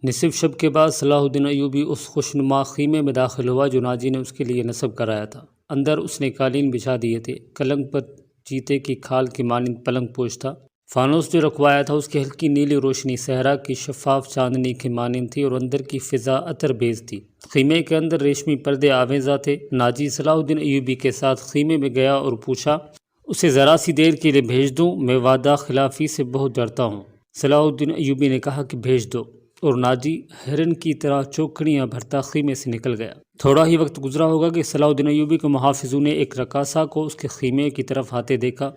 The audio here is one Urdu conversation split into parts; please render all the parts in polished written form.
نصف شب کے بعد صلاح الدین ایوبی اس خوشنما خیمے میں داخل ہوا جو ناجی نے اس کے لیے نصب کرایا تھا۔ اندر اس نے قالین بچھا دیے تھے، قلنگ پر چیتے کی کھال کی مانند پلنگ پوش تھا۔ فانوس جو رکھوایا تھا اس کی ہلکی نیلی روشنی صحرا کی شفاف چاندنی کی مانند تھی اور اندر کی فضا عطر بیز تھی۔ خیمے کے اندر ریشمی پردے آویزاں تھے۔ ناجی صلاح الدین ایوبی کے ساتھ خیمے میں گیا اور پوچھا، اسے ذرا سی دیر کے لیے بھیج دوں؟ میں وعدہ خلافی سے بہت ڈرتا ہوں۔ صلاح الدین ایوبی نے کہا کہ بھیج دو، اور ناجی ہرن کی طرح چوکڑیاں بھرتا خیمے سے نکل گیا۔ تھوڑا ہی وقت گزرا ہوگا کہ صلاح الدین ایوبی کے محافظوں نے ایک رقاصہ کو اس کے خیمے کی طرف آتے دیکھا۔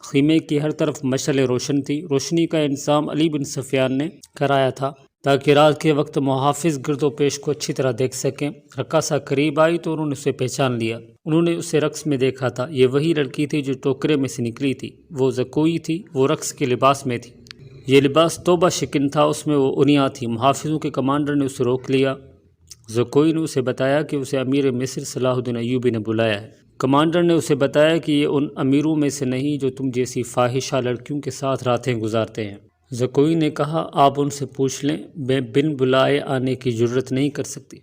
خیمے کی ہر طرف مشعلیں روشن تھی۔ روشنی کا انتظام علی بن سفیان نے کرایا تھا تاکہ رات کے وقت محافظ گرد و پیش کو اچھی طرح دیکھ سکیں۔ رقاصہ قریب آئی تو انہوں نے اسے پہچان لیا۔ انہوں نے اسے رقص میں دیکھا تھا۔ یہ وہی لڑکی تھی جو ٹوکرے میں سے نکلی تھی۔ وہ زکوئی تھی، وہ رقص کے لباس میں تھی۔ یہ لباس توبہ شکن تھا، اس میں وہ انیاں تھی۔ محافظوں کے کمانڈر نے اسے روک لیا۔ زکوئی نے اسے بتایا کہ اسے امیر مصر صلاح الدین ایوبی نے بلایا ہے۔ کمانڈر نے اسے بتایا کہ یہ ان امیروں میں سے نہیں جو تم جیسی فاحشہ لڑکیوں کے ساتھ راتیں گزارتے ہیں۔ زکوئی نے کہا، آپ ان سے پوچھ لیں، میں بن بلائے آنے کی جرت نہیں کر سکتی۔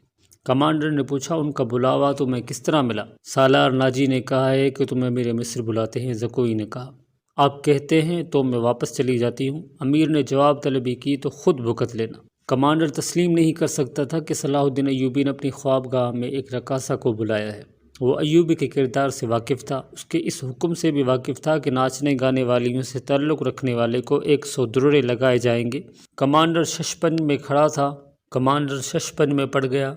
کمانڈر نے پوچھا، ان کا بلاوا تمہیں کس طرح ملا؟ سالار ناجی نے کہا ہے کہ تم امیر مصر بلاتے ہیں۔ زکوئی نے کہا، آپ کہتے ہیں تو میں واپس چلی جاتی ہوں۔ امیر نے جواب طلبی کی تو خود بھگت لینا۔ کمانڈر تسلیم نہیں کر سکتا تھا کہ صلاح الدین ایوبی نے اپنی خوابگاہ میں ایک رقاصہ کو بلایا ہے۔ وہ ایوبی کے کردار سے واقف تھا، اس کے اس حکم سے بھی واقف تھا کہ ناچنے گانے والیوں سے تعلق رکھنے والے کو 100 درڑے لگائے جائیں گے۔ کمانڈر ششپنج میں کھڑا تھا۔ کمانڈر ششپنج میں پڑ گیا۔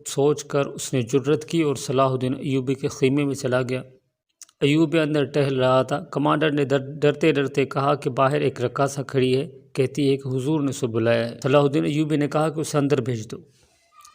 سوچ کر اس نے جرت کی اور صلاح الدین ایوبی کے خیمے میں چلا گیا۔ ایوبی اندر ٹہل رہا تھا۔ کمانڈر نے ڈرتے ڈرتے کہا کہ باہر ایک رقاصہ کھڑی ہے، کہتی ہے کہ حضور نے اسے بلایا ہے۔ صلاح الدین ایوبی نے کہا کہ اسے اندر بھیج دو۔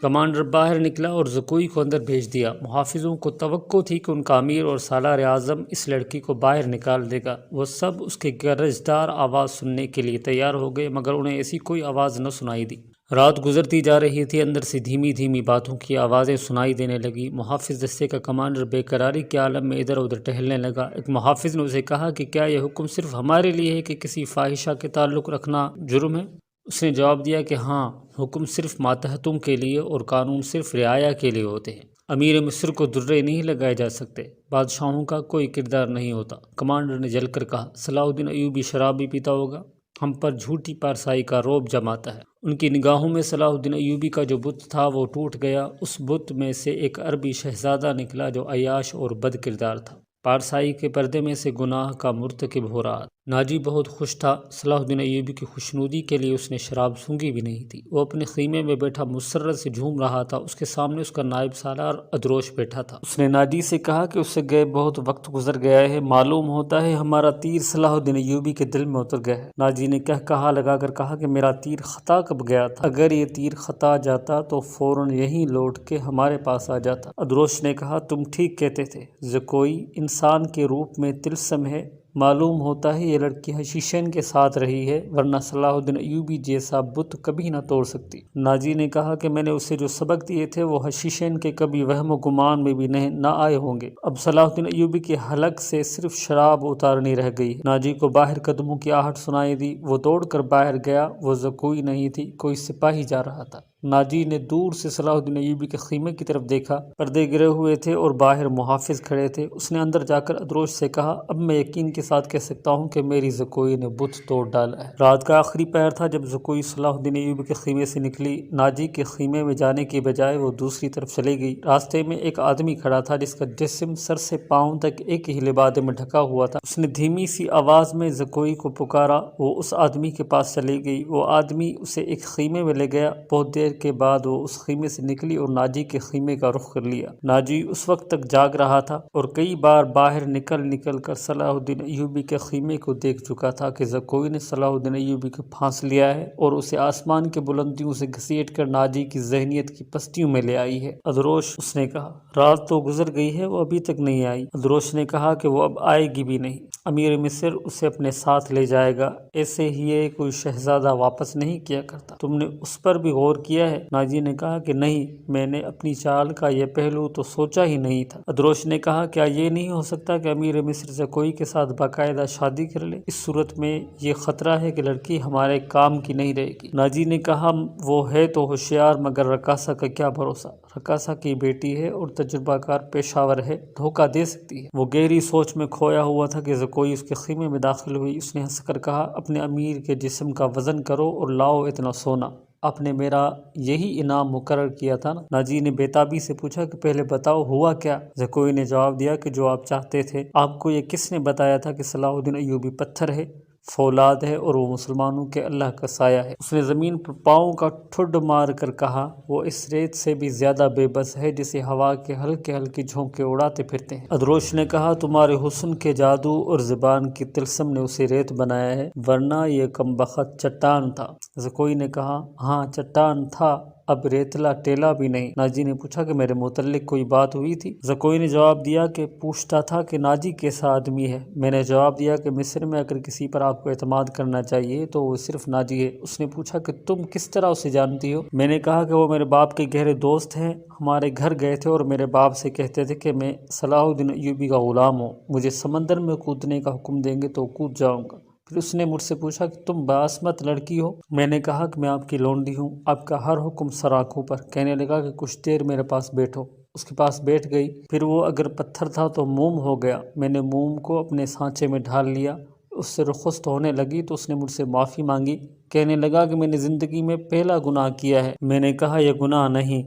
کمانڈر باہر نکلا اور زکوئی کو اندر بھیج دیا۔ محافظوں کو توقع تھی کہ ان کا امیر اور سالار اعظم اس لڑکی کو باہر نکال دے گا۔ وہ سب اس کی گرجدار آواز سننے کے لیے تیار ہو گئے، مگر انہیں ایسی کوئی آواز نہ سنائی دی۔ رات گزرتی جا رہی تھی، اندر سے دھیمی دھیمی باتوں کی آوازیں سنائی دینے لگی۔ محافظ دستے کا کمانڈر بے قراری کے عالم میں ادھر ادھر ٹہلنے لگا۔ ایک محافظ نے اسے کہا کہ کیا یہ حکم صرف ہمارے لیے ہے کہ کسی فاحشہ کے تعلق رکھنا جرم ہے؟ اس نے جواب دیا کہ ہاں، حکم صرف ماتحتوں کے لیے اور قانون صرف رعایا کے لیے ہوتے ہیں۔ امیر مصر کو درے نہیں لگائے جا سکتے، بادشاہوں کا کوئی کردار نہیں ہوتا۔ کمانڈر نے جل کر کہا، صلاح الدین ایوبی شراب بھی پیتا ہوگا، ہم پر جھوٹی پارسائی کا رعب جماتا ہے۔ ان کی نگاہوں میں صلاح الدین ایوبی کا جو بت تھا وہ ٹوٹ گیا۔ اس بت میں سے ایک عربی شہزادہ نکلا جو عیاش اور بد کردار تھا، پارسائی کے پردے میں سے گناہ کا مرتکب ہو رہا تھا۔ ناجی بہت خوش تھا۔ صلاح الدین ایوبی کی خوشنودی کے لیے اس نے شراب سونگھی بھی نہیں تھی۔ وہ اپنے خیمے میں بیٹھا مسرت سے جھوم رہا تھا۔ اس کے سامنے اس کا نائب سالار ادروش بیٹھا تھا۔ اس نے ناجی سے کہا کہ اس سے گئے بہت وقت گزر گیا ہے، معلوم ہوتا ہے ہمارا تیر صلاح الدین ایوبی کے دل میں اتر گیا ہے۔ ناجی نے کہا لگا کر کہا کہ میرا تیر خطا کب گیا تھا؟ اگر یہ تیر خطا جاتا تو فوراً یہیں لوٹ کے ہمارے پاس آ جاتا۔ ادروش نے کہا، تم ٹھیک کہتے تھے، زکوئی انسان کے روپ میں طلسم ہے، معلوم ہوتا ہے یہ لڑکی حشیشین کے ساتھ رہی ہے، ورنہ صلاح الدین ایوبی جیسا بت کبھی نہ توڑ سکتی۔ ناجی نے کہا کہ میں نے اسے جو سبق دیے تھے وہ حشیشین کے کبھی وہم و گمان میں بھی نہ آئے ہوں گے۔ اب صلاح الدین ایوبی کے حلق سے صرف شراب اتارنی رہ گئی۔ ناجی کو باہر قدموں کی آہٹ سنائی دی۔ وہ دوڑ کر باہر گیا۔ وہ زکوئی نہیں تھی، کوئی سپاہی جا رہا تھا۔ ناجی نے دور سے صلاح الدین ایوبی کے خیمے کی طرف دیکھا۔ پردے گرے ہوئے تھے اور باہر محافظ کھڑے تھے۔ اس نے اندر جا کر ادروش سے کہا، اب میں یقین کے ساتھ کہہ سکتا ہوں کہ میری زکوئی نے بت توڑ ڈالا ہے۔ رات کا آخری پہر تھا جب زکوئی صلاح الدین ایوبی کے خیمے سے نکلی۔ ناجی کے خیمے میں جانے کی بجائے وہ دوسری طرف چلی گئی۔ راستے میں ایک آدمی کھڑا تھا جس کا جسم سر سے پاؤں تک ایک ہی لبادے میں ڈھکا ہوا تھا۔ اس نے دھیمی سی آواز میں زکوئی کو پکارا۔ وہ اس آدمی کے پاس چلی گئی۔ وہ آدمی اسے ایک خیمے میں لے گیا۔ بہت دیر کے بعد وہ اس خیمے سے نکلی اور ناجی کے خیمے کا رخ کر لیا۔ ناجی اس وقت تک جاگ رہا تھا اور کئی بار باہر نکل کر صلاح الدین ایوبی کے خیمے کو دیکھ چکا تھا کہ زکوئی نے صلاح الدین ایوبی کو پھانس لیا ہے اور اسے آسمان کے بلندیوں سے گھسیٹ کر ناجی کی ذہنیت کی پستیوں میں لے آئی ہے۔ ادروش، اس نے کہا، رات تو گزر گئی ہے، وہ ابھی تک نہیں آئی۔ ادروش نے کہا کہ وہ اب آئے گی بھی نہیں۔ امیر مصر اسے اپنے ساتھ لے جائے گا، ایسے ہی یہ کوئی شہزادہ واپس نہیں کیا کرتا۔ تم نے اس پر بھی غور کیا ہے؟ ناجی نے کہا کہ نہیں، میں نے اپنی چال کا یہ پہلو تو سوچا ہی نہیں تھا۔ ادروش نے کہا کیا یہ نہیں ہو سکتا کہ امیر مصر زکوئی کے ساتھ باقاعدہ شادی کر لے؟ اس صورت میں یہ خطرہ ہے کہ لڑکی ہمارے کام کی نہیں رہے گی۔ ناجی نے کہا وہ ہے تو ہوشیار، مگر رقاصہ کا کیا بھروسہ؟ رقاصہ کی بیٹی ہے اور تجربہ کار پیشاور ہے، دھوکہ دے سکتی ہے۔ وہ گہری سوچ میں کھویا ہوا تھا کہ زکوئی اس کے خیمے میں داخل ہوئی۔ اس نے ہنس کر کہا اپنے امیر کے جسم کا وزن کرو اور لاؤ اتنا سونا، آپ نے میرا یہی انعام مقرر کیا تھا نا؟ ناجی نے بے تابی سے پوچھا کہ پہلے بتاؤ ہوا کیا؟ زکوئی نے جواب دیا کہ جو آپ چاہتے تھے۔ آپ کو یہ کس نے بتایا تھا کہ صلاح الدین ایوبی پتھر ہے، فولاد ہے اور وہ مسلمانوں کے اللہ کا سایہ ہے؟ اس نے زمین پر پاؤں کا ٹھڈ مار کر کہا وہ اس ریت سے بھی زیادہ بے بس ہے جسے ہوا کے ہلکے ہلکے جھونکے اڑاتے پھرتے ہیں۔ ادروش نے کہا تمہارے حسن کے جادو اور زبان کی طلسم نے اسے ریت بنایا ہے، ورنہ یہ کمبخت چٹان تھا۔ زکوئی نے کہا ہاں چٹان تھا، اب ریتلا ٹیلا بھی نہیں۔ ناجی نے پوچھا کہ میرے متعلق کوئی بات ہوئی تھی؟ زکوئی نے جواب دیا کہ پوچھتا تھا کہ ناجی کیسا آدمی ہے۔ میں نے جواب دیا کہ مصر میں اگر کسی پر آپ کو اعتماد کرنا چاہیے تو وہ صرف ناجی ہے۔ اس نے پوچھا کہ تم کس طرح اسے جانتی ہو؟ میں نے کہا کہ وہ میرے باپ کے گہرے دوست ہیں، ہمارے گھر گئے تھے اور میرے باپ سے کہتے تھے کہ میں صلاح الدین ایوبی کا غلام ہوں، مجھے سمندر میں کودنے کا حکم دیں گے تو کود جاؤں گا۔ پھر اس نے مجھ سے پوچھا کہ تم باعصمت لڑکی ہو؟ میں نے کہا کہ میں آپ کی لونڈی ہوں، آپ کا ہر حکم سر آنکھوں پر۔ کہنے لگا کہ کچھ دیر میرے پاس بیٹھو۔ اس کے پاس بیٹھ گئی، پھر وہ اگر پتھر تھا تو موم ہو گیا۔ میں نے موم کو اپنے سانچے میں ڈھال لیا، اس سے رخصت ہونے لگی تو اس نے مجھ سے معافی مانگی۔ کہنے لگا کہ میں نے زندگی میں پہلا گناہ کیا ہے۔ میں نے کہا یہ گناہ نہیں،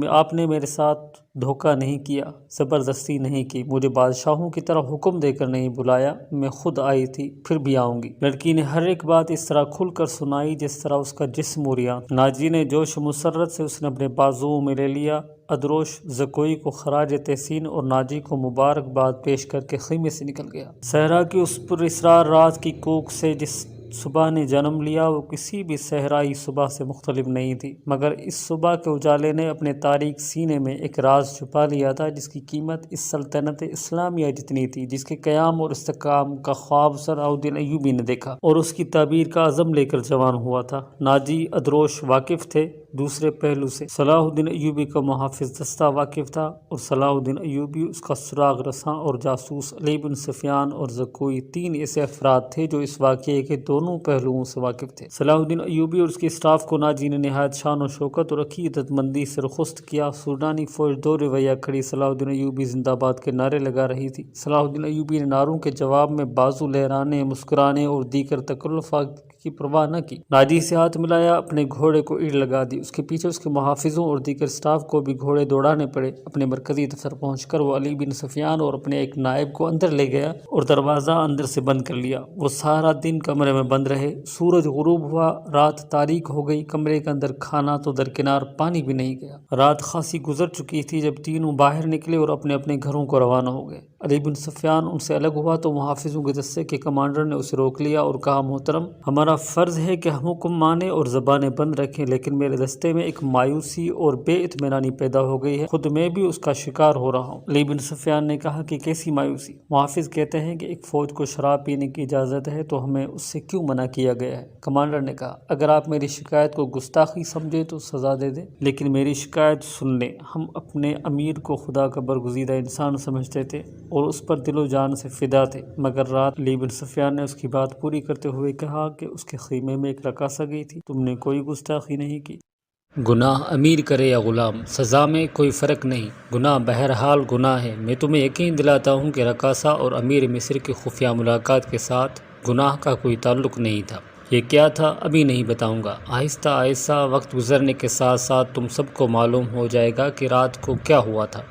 آپ نے میرے ساتھ دھوکہ نہیں کیا، زبردستی نہیں کی، مجھے بادشاہوں کی طرح حکم دے کر نہیں بلایا، میں خود آئی تھی، پھر بھی آؤں گی۔ لڑکی نے ہر ایک بات اس طرح کھل کر سنائی جس طرح اس کا جسم عریاں۔ ناجی نے جوش و مسرت سے اس نے اپنے بازوؤں میں لے لیا۔ ادروش زکوئی کو خراج تحسین اور ناجی کو مبارکباد پیش کر کے خیمے سے نکل گیا۔ صحرا کی اس پر اسرار رات کی کوک سے جس صبح نے جنم لیا وہ کسی بھی صحرائی صبح سے مختلف نہیں تھی، مگر اس صبح کے اجالے نے اپنے تاریک سینے میں ایک راز چھپا لیا تھا جس کی قیمت اس سلطنت اسلامیہ جتنی تھی جس کے قیام اور استحکام کا خواب صلاح الدین ایوبی نے دیکھا اور اس کی تعبیر کا عزم لے کر جوان ہوا تھا۔ ناجی ادروش واقف تھے دوسرے پہلو سے، صلاح الدین ایوبی کا محافظ دستہ واقف تھا اور صلاح الدین ایوبی اس کا سراغ رساں اور جاسوس علی بن سفیان اور زکوئی تین ایسے افراد تھے جو اس واقعے کے دونوں پہلوؤں سے واقف تھے۔ صلاح الدین ایوبی اور اس کے اسٹاف کو ناجی نے نہایت شان و شوکت اور عقیدت مندی سے رخصت کیا۔ سوڈانی فوج دو رویہ کھڑی صلاح الدین ایوبی زندہ باد کے نعرے لگا رہی تھی۔ صلاح الدین ایوبی نے نعروں کے جواب میں بازو لہرانے، مسکرانے اور دیگر تکلفات کی پرواہ نہ کی۔ ناجی سے ہاتھ ملایا، اپنے گھوڑے کو ایڑ لگا دی۔ اس کے پیچھے اس کے محافظوں اور دیگر اسٹاف کو بھی گھوڑے دوڑانے پڑے۔ اپنے مرکزی دفتر پہنچ کر وہ علی بن سفیان اور اپنے ایک نائب کو اندر لے گیا اور دروازہ اندر سے بند کر لیا۔ وہ سارا دن کمرے میں بند رہے۔ سورج غروب ہوا، رات تاریک ہو گئی۔ کمرے کے اندر کھانا تو درکنار پانی بھی نہیں گیا۔ رات خاصی گزر چکی تھی جب تینوں باہر نکلے اور اپنے اپنے گھروں کو روانہ ہو گئے۔ علی بن سفیان ان سے الگ ہوا تو محافظوں کے دستے کے کمانڈر نے اسے روک لیا اور کہا محترم، ہمارا فرض ہے کہ ہم حکم مانیں اور زبانیں بند رکھیں، لیکن میرے دستے میں ایک مایوسی اور بے اطمینانی پیدا ہو گئی ہے، خود میں بھی اس کا شکار ہو رہا ہوں۔ علی بن سفیان نے کہا کہ کیسی مایوسی؟ محافظ کہتے ہیں کہ ایک فوج کو شراب پینے کی اجازت ہے تو ہمیں اس سے کیوں منع کیا گیا ہے؟ کمانڈر نے کہا اگر آپ میری شکایت کو گستاخی سمجھے تو سزا دے دیں، لیکن میری شکایت سن لیں۔ ہم اپنے امیر کو خدا کا برگزیدہ انسان سمجھتے تھے اور اس پر دل و جان سے فدا تھے، مگر رات علی بن سفیان نے اس کی بات پوری کرتے ہوئے کہا کہ اس کے خیمے میں ایک رقاصہ گئی تھی، تم نے کوئی گستاخی نہیں کی۔ گناہ امیر کرے یا غلام، سزا میں کوئی فرق نہیں، گناہ بہرحال گناہ ہے۔ میں تمہیں یقین دلاتا ہوں کہ رقاصہ اور امیر مصر کی خفیہ ملاقات کے ساتھ گناہ کا کوئی تعلق نہیں تھا۔ یہ کیا تھا ابھی نہیں بتاؤں گا، آہستہ آہستہ وقت گزرنے کے ساتھ ساتھ تم سب کو معلوم ہو جائے گا کہ رات کو کیا ہوا تھا۔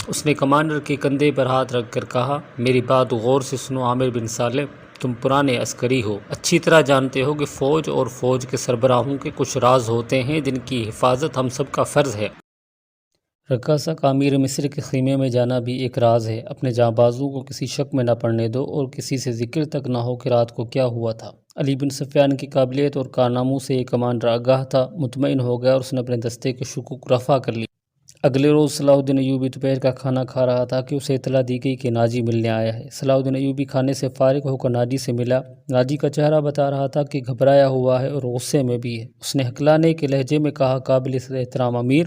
اس نے کمانڈر کے کندھے پر ہاتھ رکھ کر کہا میری بات غور سے سنو عامر بن سالم، تم پرانے عسکری ہو، اچھی طرح جانتے ہو کہ فوج اور فوج کے سربراہوں کے کچھ راز ہوتے ہیں جن کی حفاظت ہم سب کا فرض ہے۔ رقاصہ کا امیر مصر کے خیمے میں جانا بھی ایک راز ہے۔ اپنے جاں بازو کو کسی شک میں نہ پڑنے دو اور کسی سے ذکر تک نہ ہو کہ رات کو کیا ہوا تھا۔ علی بن سفیان کی قابلیت اور کارناموں سے یہ کمانڈر آگاہ تھا، مطمئن ہو گیا اور اس نے اپنے دستے کے شکوک رفع کر لی۔ اگلے روز صلاح الدین ایوبی دوپہر کا کھانا کھا رہا تھا کہ اسے اطلاع دی گئی کہ ناجی ملنے آیا ہے۔ صلاح الدین ایوبی کھانے سے فارغ ہو کر ناجی سے ملا۔ ناجی کا چہرہ بتا رہا تھا کہ گھبرایا ہوا ہے اور غصے میں بھی ہے۔ اس نے ہکلانے کے لہجے میں کہا، قابل احترام امیر،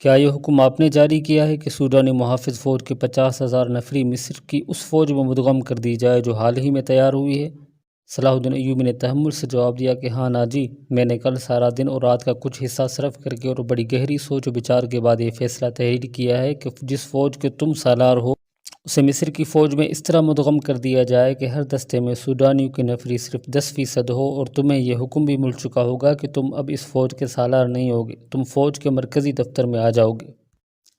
کیا یہ حکم آپ نے جاری کیا ہے کہ سوڈانی محافظ فوج کے 50,000 نفری مصر کی اس فوج میں مدغم کر دی جائے جو حال ہی میں تیار ہوئی ہے؟ صلاح الدین ایوبی نے تحمل سے جواب دیا کہ ہاں ناجی، میں نے کل سارا دن اور رات کا کچھ حصہ صرف کر کے اور بڑی گہری سوچ و بچار کے بعد یہ فیصلہ تحریر کیا ہے کہ جس فوج کے تم سالار ہو اسے مصر کی فوج میں اس طرح مدغم کر دیا جائے کہ ہر دستے میں سوڈانیوں کی نفری صرف 10% ہو، اور تمہیں یہ حکم بھی مل چکا ہوگا کہ تم اب اس فوج کے سالار نہیں ہوگے، تم فوج کے مرکزی دفتر میں آ جاؤ گے۔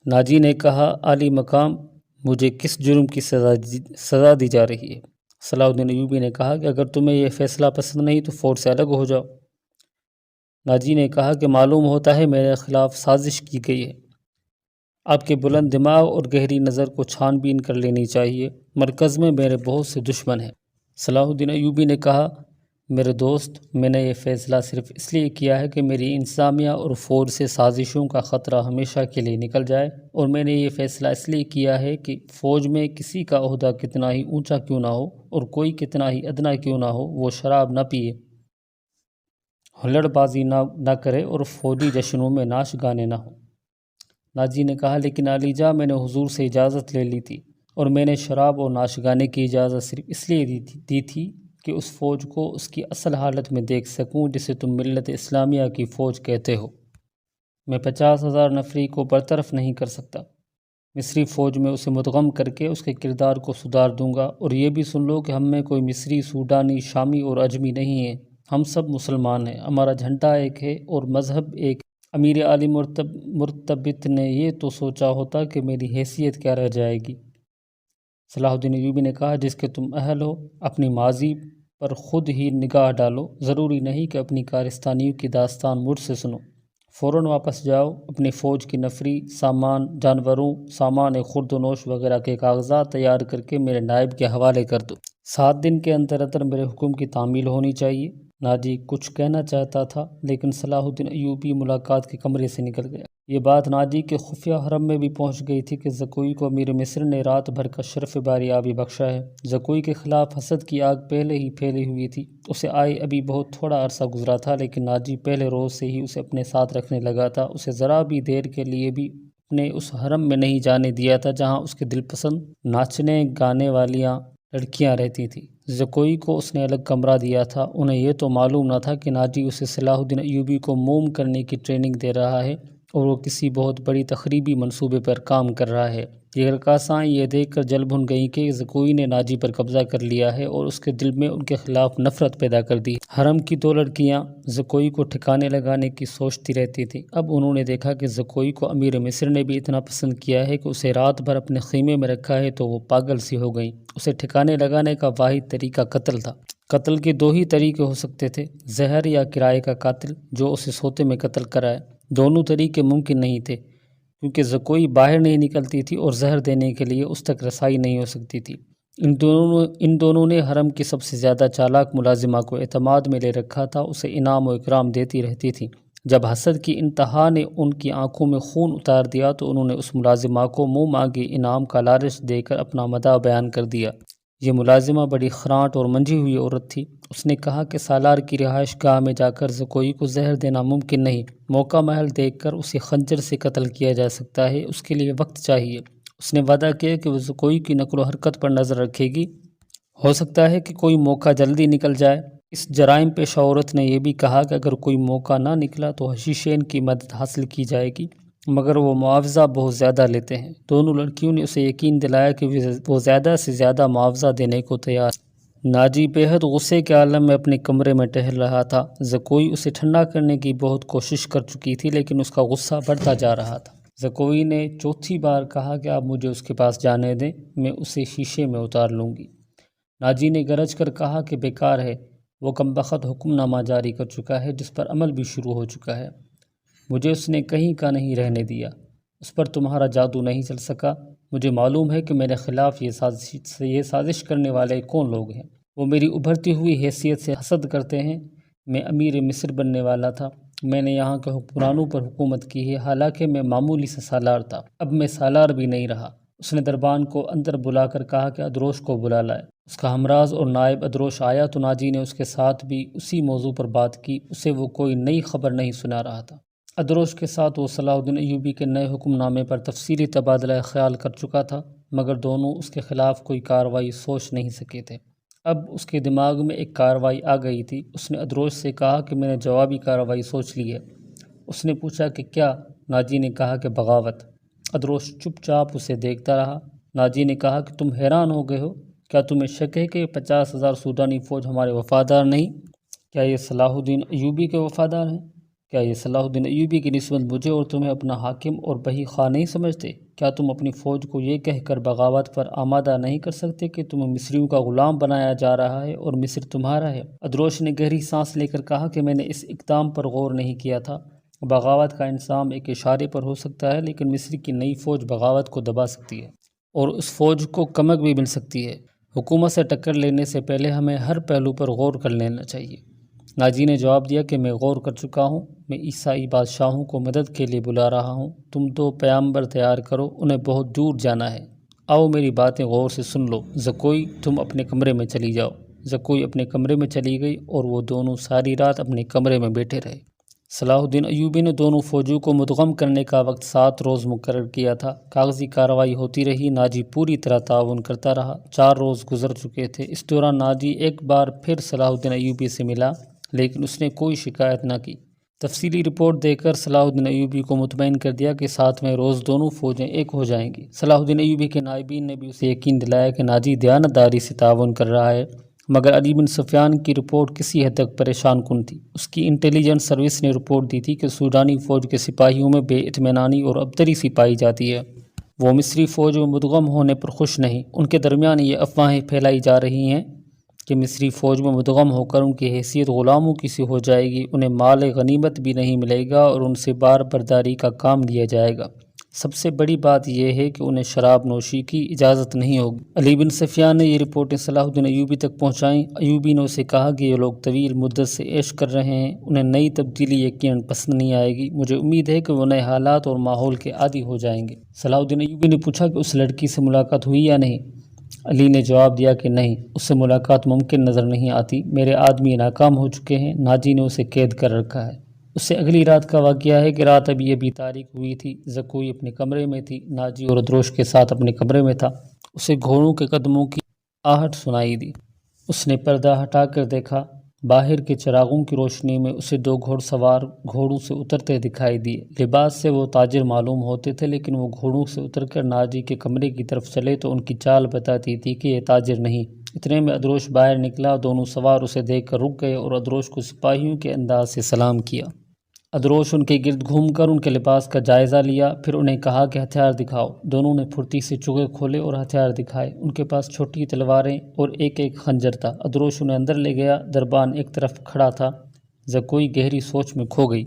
ناجی نے کہا، عالی مقام، مجھے کس جرم کی سزا دی جا رہی ہے؟ صلاح الدین ایوبی نے کہا کہ اگر تمہیں یہ فیصلہ پسند نہیں تو فوج سے الگ ہو جاؤ۔ ناجی نے کہا کہ معلوم ہوتا ہے میرے خلاف سازش کی گئی ہے۔ آپ کے بلند دماغ اور گہری نظر کو چھان بین کر لینی چاہیے۔ مرکز میں میرے بہت سے دشمن ہیں۔ صلاح الدین ایوبی نے کہا، میرے دوست، میں نے یہ فیصلہ صرف اس لیے کیا ہے کہ میری انتظامیہ اور فوج سے سازشوں کا خطرہ ہمیشہ کے لیے نکل جائے، اور میں نے یہ فیصلہ اس لیے کیا ہے کہ فوج میں کسی کا عہدہ کتنا ہی اونچا کیوں نہ ہو اور کوئی کتنا ہی ادنا کیوں نہ ہو، وہ شراب نہ پیے، ہلڑ بازی نہ کرے اور فوجی جشنوں میں ناچ گانے نہ ہو۔ ناجی نے کہا، لیکن عالی جاں، میں نے حضور سے اجازت لے لی تھی، اور میں نے شراب اور ناچ گانے کی اجازت صرف اس لیے دی تھی کہ اس فوج کو اس کی اصل حالت میں دیکھ سکوں جسے تم ملت اسلامیہ کی فوج کہتے ہو۔ میں 50,000 نفری کو برطرف نہیں کر سکتا۔ مصری فوج میں اسے مدغم کر کے اس کے کردار کو سدھار دوں گا، اور یہ بھی سن لو کہ ہم میں کوئی مصری، سوڈانی، شامی اور اجمی نہیں ہے، ہم سب مسلمان ہیں، ہمارا جھنڈا ایک ہے اور مذہب ایک۔ امیر عالی مرتبط نے یہ تو سوچا ہوتا کہ میری حیثیت کیا رہ جائے گی۔ صلاح الدین ایوبی نے کہا، جس کے تم اہل ہو، اپنی ماضی پر خود ہی نگاہ ڈالو، ضروری نہیں کہ اپنی کارستانیوں کی داستان مجھ سے سنو۔ فوراً واپس جاؤ، اپنی فوج کی نفری، سامان، جانوروں، سامان خورد و نوش وغیرہ کے کاغذات تیار کر کے میرے نائب کے حوالے کر دو۔ 7 دن کے اندر اندر میرے حکم کی تعمیل ہونی چاہیے۔ ناجی کچھ کہنا چاہتا تھا، لیکن صلاح الدین ایوبی ملاقات کے کمرے سے نکل گیا۔ یہ بات ناجی کے خفیہ حرم میں بھی پہنچ گئی تھی کہ زکوئی کو امیر مصر نے رات بھر کا شرف باری آبی بخشا ہے۔ زکوئی کے خلاف حسد کی آگ پہلے ہی پھیلی ہوئی تھی۔ اسے آئے ابھی بہت تھوڑا عرصہ گزرا تھا، لیکن ناجی پہلے روز سے ہی اسے اپنے ساتھ رکھنے لگا تھا۔ اسے ذرا بھی دیر کے لیے بھی اپنے اس حرم میں نہیں جانے دیا تھا جہاں اس کے دل پسند ناچنے گانے والیاں لڑکیاں رہتی تھیں۔ زکوئی کو اس نے الگ کمرہ دیا تھا۔ انہیں یہ تو معلوم نہ تھا کہ ناجی اسے صلاح الدین ایوبی کو موم کرنے کی ٹریننگ دے رہا ہے اور وہ کسی بہت بڑی تخریبی منصوبے پر کام کر رہا ہے۔ یہ رقاصائیں یہ دیکھ کر جل بھن گئیں کہ زکوئی نے ناجی پر قبضہ کر لیا ہے اور اس کے دل میں ان کے خلاف نفرت پیدا کر دی۔ حرم کی 2 لڑکیاں زکوئی کو ٹھکانے لگانے کی سوچتی رہتی تھیں۔ اب انہوں نے دیکھا کہ زکوئی کو امیر مصر نے بھی اتنا پسند کیا ہے کہ اسے رات بھر اپنے خیمے میں رکھا ہے تو وہ پاگل سی ہو گئیں۔ اسے ٹھکانے لگانے کا واحد طریقہ قتل تھا۔ قتل کے 2 ہی طریقے ہو سکتے تھے، زہر یا کرائے کا قاتل جو اسے سوتے میں قتل کرائے۔ دونوں طریقے ممکن نہیں تھے کیونکہ زکوئی باہر نہیں نکلتی تھی اور زہر دینے کے لیے اس تک رسائی نہیں ہو سکتی تھی۔ ان دونوں نے حرم کی سب سے زیادہ چالاک ملازمہ کو اعتماد میں لے رکھا تھا، اسے انعام و اکرام دیتی رہتی تھیں۔ جب حسد کی انتہا نے ان کی آنکھوں میں خون اتار دیا تو انہوں نے اس ملازمہ کو منہ مانگے انعام کا لالچ دے کر اپنا مداح بیان کر دیا۔ یہ ملازمہ بڑی خراٹ اور منجھی ہوئی عورت تھی۔ اس نے کہا کہ سالار کی رہائش گاہ میں جا کر زکوئی کو زہر دینا ممکن نہیں، موقع محل دیکھ کر اسے خنجر سے قتل کیا جا سکتا ہے، اس کے لیے وقت چاہیے۔ اس نے وعدہ کیا کہ وہ زکوئی کی نقل و حرکت پر نظر رکھے گی، ہو سکتا ہے کہ کوئی موقع جلدی نکل جائے۔ اس جرائم پیشہ عورت نے یہ بھی کہا کہ اگر کوئی موقع نہ نکلا تو حشیشین کی مدد حاصل کی جائے گی، مگر وہ معاوضہ بہت زیادہ لیتے ہیں۔ دونوں لڑکیوں نے اسے یقین دلایا کہ وہ زیادہ سے زیادہ معاوضہ دینے کو تیار۔ ناجی بے حد غصے کے عالم میں اپنے کمرے میں ٹہل رہا تھا۔ زکوئی اسے ٹھنڈا کرنے کی بہت کوشش کر چکی تھی، لیکن اس کا غصہ بڑھتا جا رہا تھا۔ زکوئی نے 4تھی بار کہا کہ آپ مجھے اس کے پاس جانے دیں، میں اسے شیشے میں اتار لوں گی۔ ناجی نے گرج کر کہا کہ بیکار ہے، وہ کمبخت حکم نامہ جاری کر چکا ہے جس پر عمل بھی شروع ہو چکا ہے، مجھے اس نے کہیں کا نہیں رہنے دیا، اس پر تمہارا جادو نہیں چل سکا۔ مجھے معلوم ہے کہ میرے خلاف یہ سازش کرنے والے کون لوگ ہیں۔ وہ میری ابھرتی ہوئی حیثیت سے حسد کرتے ہیں۔ میں امیر مصر بننے والا تھا، میں نے یہاں کے حکمرانوں پر حکومت کی ہے، حالانکہ میں معمولی سے سالار تھا، اب میں سالار بھی نہیں رہا۔ اس نے دربان کو اندر بلا کر کہا کہ ادروش کو بلا لائے۔ اس کا ہمراز اور نائب ادروش آیا تو ناجی نے اس کے ساتھ بھی اسی موضوع پر بات کی، اسے وہ کوئی نئی خبر نہیں سنا رہا تھا۔ ادروش کے ساتھ وہ صلاح الدین ایوبی کے نئے حکم نامے پر تفصیلی تبادلہ خیال کر چکا تھا، مگر دونوں اس کے خلاف کوئی کارروائی سوچ نہیں سکے تھے۔ اب اس کے دماغ میں ایک کارروائی آ گئی تھی۔ اس نے ادروش سے کہا کہ میں نے جوابی کارروائی سوچ لی ہے۔ اس نے پوچھا کہ کیا؟ ناجی نے کہا کہ بغاوت۔ ادروش چپ چاپ اسے دیکھتا رہا۔ ناجی نے کہا کہ تم حیران ہو گئے ہو؟ کیا تمہیں شک ہے کہ 50,000 سوڈانی فوج ہمارے وفادار نہیں؟ کیا یہ صلاح الدین ایوبی کے وفادار ہیں؟ کیا یہ صلاح الدین ایوبی کی نسبت مجھے اور تمہیں اپنا حاکم اور بہی خواہ نہیں سمجھتے؟ کیا تم اپنی فوج کو یہ کہہ کر بغاوت پر آمادہ نہیں کر سکتے کہ تمہیں مصریوں کا غلام بنایا جا رہا ہے اور مصر تمہارا ہے؟ ادروش نے گہری سانس لے کر کہا کہ میں نے اس اقدام پر غور نہیں کیا تھا۔ بغاوت کا انجام ایک اشارے پر ہو سکتا ہے، لیکن مصر کی نئی فوج بغاوت کو دبا سکتی ہے اور اس فوج کو کمک بھی مل سکتی ہے۔ حکومت سے ٹکر لینے سے پہلے ہمیں ہر پہلو پر غور کر لینا چاہیے۔ ناجی نے جواب دیا کہ میں غور کر چکا ہوں، میں عیسائی بادشاہوں کو مدد کے لیے بلا رہا ہوں۔ تم 2 پیامبر تیار کرو، انہیں بہت دور جانا ہے۔ آؤ میری باتیں غور سے سن لو۔ زکوئی تم اپنے کمرے میں چلی جاؤ۔ زکوئی اپنے کمرے میں چلی گئی اور وہ دونوں ساری رات اپنے کمرے میں بیٹھے رہے۔ صلاح الدین ایوبی نے دونوں فوجوں کو مدغم کرنے کا وقت 7 روز مقرر کیا تھا۔ کاغذی کارروائی ہوتی رہی، ناجی پوری طرح تعاون کرتا رہا۔ 4 روز گزر چکے تھے۔ اس دوران ناجی ایک بار پھر صلاح الدین ایوبی سے ملا، لیکن اس نے کوئی شکایت نہ کی۔ تفصیلی رپورٹ دے کر صلاح الدین ایوبی کو مطمئن کر دیا کہ 7ویں روز دونوں فوجیں ایک ہو جائیں گی۔ صلاح الدین ایوبی کے نائبین نے بھی اسے یقین دلایا کہ ناجی دیانتداری سے تعاون کر رہا ہے، مگر علی بن سفیان کی رپورٹ کسی حد تک پریشان کن تھی۔ اس کی انٹیلیجنس سروس نے رپورٹ دی تھی کہ سوڈانی فوج کے سپاہیوں میں بے اطمینانی اور ابتری سی پائی جاتی ہے۔ وہ مصری فوج میں مدغم ہونے پر خوش نہیں۔ ان کے درمیان یہ افواہیں پھیلائی جا رہی ہیں کہ مصری فوج میں مدغم ہو کر ان کی حیثیت غلاموں کی سی ہو جائے گی، انہیں مال غنیمت بھی نہیں ملے گا اور ان سے بار برداری کا کام لیا جائے گا۔ سب سے بڑی بات یہ ہے کہ انہیں شراب نوشی کی اجازت نہیں ہوگی۔ علی بن سفیان نے یہ رپورٹیں صلاح الدین ایوبی تک پہنچائیں۔ ایوبی نے اسے کہا کہ یہ لوگ طویل مدت سے عیش کر رہے ہیں، انہیں نئی تبدیلی یقیناً پسند نہیں آئے گی۔ مجھے امید ہے کہ وہ نئے حالات اور ماحول کے عادی ہو جائیں گے۔ صلاح الدین ایوبی نے پوچھا کہ اس لڑکی سے ملاقات ہوئی یا نہیں؟ علی نے جواب دیا کہ نہیں، اس سے ملاقات ممکن نظر نہیں آتی۔ میرے آدمی ناکام ہو چکے ہیں، ناجی نے اسے قید کر رکھا ہے۔ اس سے اگلی رات کا واقعہ ہے کہ رات ابھی تاریک ہوئی تھی۔ زکوئی اپنے کمرے میں تھی، ناجی اور ادروش کے ساتھ اپنے کمرے میں تھا۔ اسے گھوڑوں کے قدموں کی آہٹ سنائی دی۔ اس نے پردہ ہٹا کر دیکھا۔ باہر کے چراغوں کی روشنی میں اسے 2 گھوڑ سوار گھوڑوں سے اترتے دکھائی دیے۔ لباس سے وہ تاجر معلوم ہوتے تھے، لیکن وہ گھوڑوں سے اتر کر ناجی کے کمرے کی طرف چلے تو ان کی چال بتاتی تھی کہ یہ تاجر نہیں۔ اتنے میں ادروش باہر نکلا۔ دونوں سوار اسے دیکھ کر رک گئے اور ادروش کو سپاہیوں کے انداز سے سلام کیا۔ ادروش ان کے گرد گھوم کر ان کے لباس کا جائزہ لیا، پھر انہیں کہا کہ ہتھیار دکھاؤ۔ دونوں نے پھرتی سے چوغے کھولے اور ہتھیار دکھائے۔ ان کے پاس چھوٹی تلواریں اور ایک خنجر تھا۔ ادروش انہیں اندر لے گیا۔ دربان ایک طرف کھڑا تھا۔ زکوئی گہری سوچ میں کھو گئی۔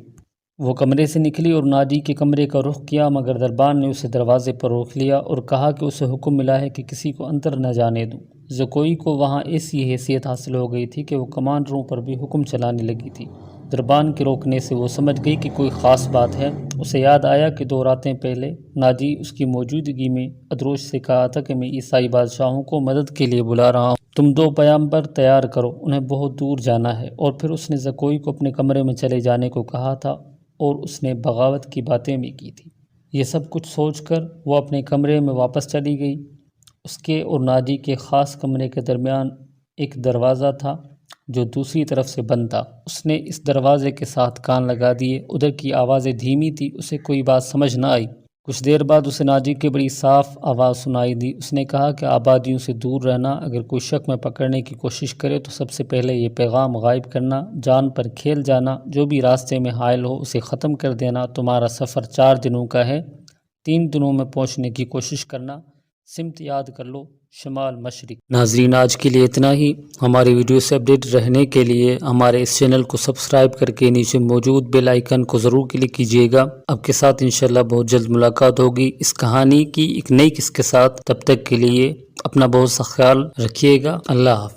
وہ کمرے سے نکلی اور ناجی کے کمرے کا رخ کیا، مگر دربان نے اسے دروازے پر روک لیا اور کہا کہ اسے حکم ملا ہے کہ کسی کو اندر نہ جانے دوں۔ زکوئی کو وہاں ایسی حیثیت حاصل ہو گئی تھی کہ وہ کمانڈروں پر بھی حکم چلانے لگی تھی۔ دربان کے روکنے سے وہ سمجھ گئی کہ کوئی خاص بات ہے۔ اسے یاد آیا کہ 2 راتیں پہلے ناجی اس کی موجودگی میں ادروش سے کہا تھا کہ میں عیسائی بادشاہوں کو مدد کے لیے بلا رہا ہوں، تم 2 پیامبر تیار کرو، انہیں بہت دور جانا ہے۔ اور پھر اس نے زکوئی کو اپنے کمرے میں چلے جانے کو کہا تھا اور اس نے بغاوت کی باتیں بھی کی تھی۔ یہ سب کچھ سوچ کر وہ اپنے کمرے میں واپس چلی گئی۔ اس کے اور ناجی کے خاص کمرے کے درمیان ایک دروازہ تھا جو دوسری طرف سے بند تھا۔ اس نے اس دروازے کے ساتھ کان لگا دیے۔ ادھر کی آوازیں دھیمی تھی، اسے کوئی بات سمجھ نہ آئی۔ کچھ دیر بعد اسے ناجی کی بڑی صاف آواز سنائی دی۔ اس نے کہا کہ آبادیوں سے دور رہنا، اگر کوئی شک میں پکڑنے کی کوشش کرے تو سب سے پہلے یہ پیغام غائب کرنا، جان پر کھیل جانا، جو بھی راستے میں حائل ہو اسے ختم کر دینا۔ تمہارا سفر 4 دنوں کا ہے، 3 دنوں میں پہنچنے کی کوشش کرنا۔ سمت یاد کر لو، شمال مشرق۔ ناظرین آج کے لیے اتنا ہی۔ ہماری ویڈیو سے اپڈیٹ رہنے کے لیے ہمارے اس چینل کو سبسکرائب کر کے نیچے موجود بیل آئیکن کو ضرور کلک کیجیے گا۔ آپ کے ساتھ انشاءاللہ بہت جلد ملاقات ہوگی اس کہانی کی ایک نئی قسط کے ساتھ۔ تب تک کے لیے اپنا بہت سا خیال رکھیے گا۔ اللہ حافظ۔